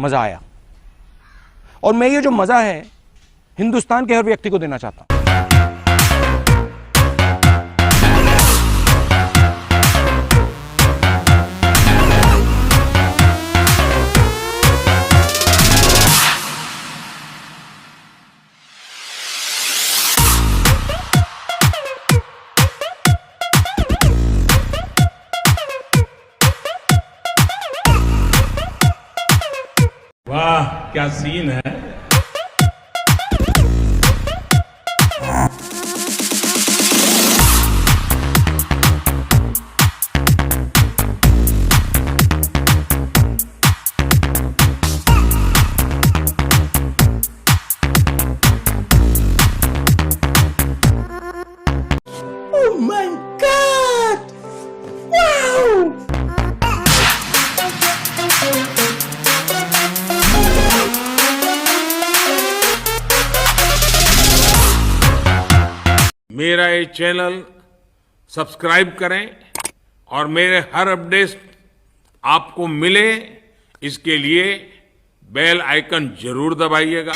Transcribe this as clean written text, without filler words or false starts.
मजा आया। और मैं ये जो मजा है हिंदुस्तान के हर व्यक्ति को देना चाहता हूं। वाह क्या सीन है। Oh my God! Wow! मेरा ये चैनल सब्सक्राइब करें और मेरे हर अपडेट आपको मिले, इसके लिए बेल आइकन जरूर दबाइएगा।